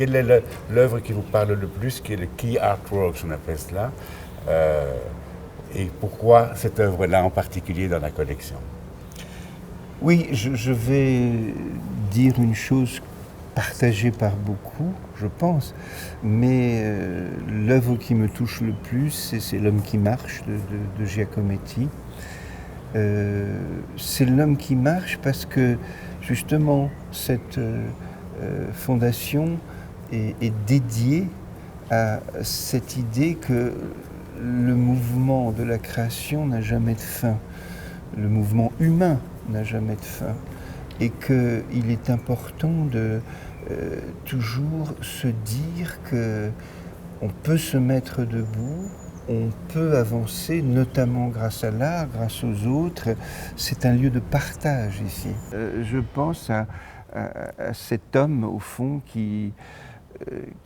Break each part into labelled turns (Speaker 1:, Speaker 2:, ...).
Speaker 1: quelle est l'œuvre qui vous parle le plus, qui est le key artwork, on appelle cela, et pourquoi cette œuvre-là en particulier dans la collection?
Speaker 2: Oui, je vais dire une chose partagée par beaucoup, je pense, mais l'œuvre qui me touche le plus, c'est L'homme qui marche de Giacometti. C'est L'homme qui marche parce que justement cette fondation est dédiée à cette idée que le mouvement de la création n'a jamais de fin, le mouvement humain n'a jamais de fin, et qu'il est important de toujours se dire qu'on peut se mettre debout, on peut avancer, notamment grâce à l'art, grâce aux autres. C'est un lieu de partage ici. Je pense à cet homme, au fond, qui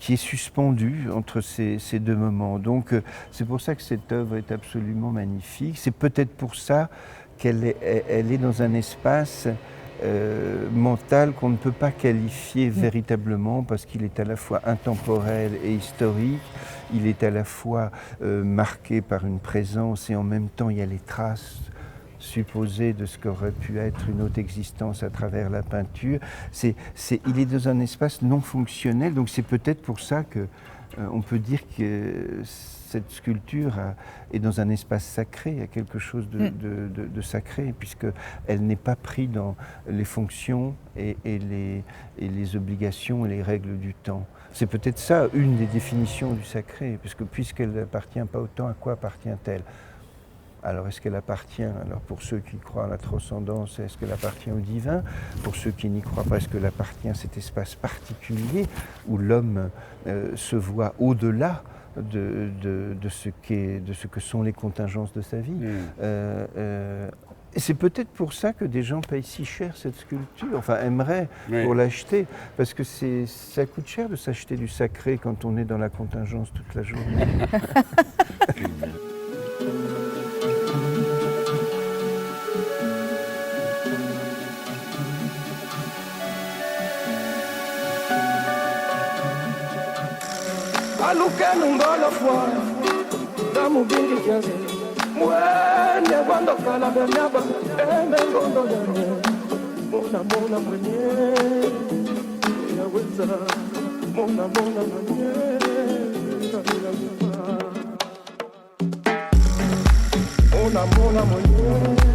Speaker 2: est suspendu entre ces deux moments. Donc c'est pour ça que cette œuvre est absolument magnifique. C'est peut-être pour ça qu'elle est dans un espace mental qu'on ne peut pas qualifier véritablement, parce qu'il est à la fois intemporel et historique, il est à la fois marqué par une présence et en même temps il y a les traces supposées de ce qu'aurait pu être une autre existence à travers la peinture. Il est dans un espace non fonctionnel, donc c'est peut-être pour ça que on peut dire que cette sculpture est dans un espace sacré, il y a quelque chose de sacré, puisqu'elle n'est pas prise dans les fonctions et les obligations et les règles du temps. C'est peut-être ça une des définitions du sacré, puisqu'elle n'appartient pas au temps, à quoi appartient-elle? Alors est-ce qu'elle appartient, alors pour ceux qui croient à la transcendance, est-ce qu'elle appartient au divin? Pour ceux qui n'y croient pas, est-ce qu'elle appartient à cet espace particulier où l'homme se voit au-delà de ce que sont les contingences de sa vie? Et c'est peut-être pour ça que des gens payent si cher cette sculpture, enfin aimeraient pour l'acheter, parce que ça coûte cher de s'acheter du sacré quand on est dans la contingence toute la journée.
Speaker 3: Alukenu ngolo fwa damu bingi kiasi mwene wando kala benyaba ngondo yanye mona mwenye ya weza mona mwenye mona mwenye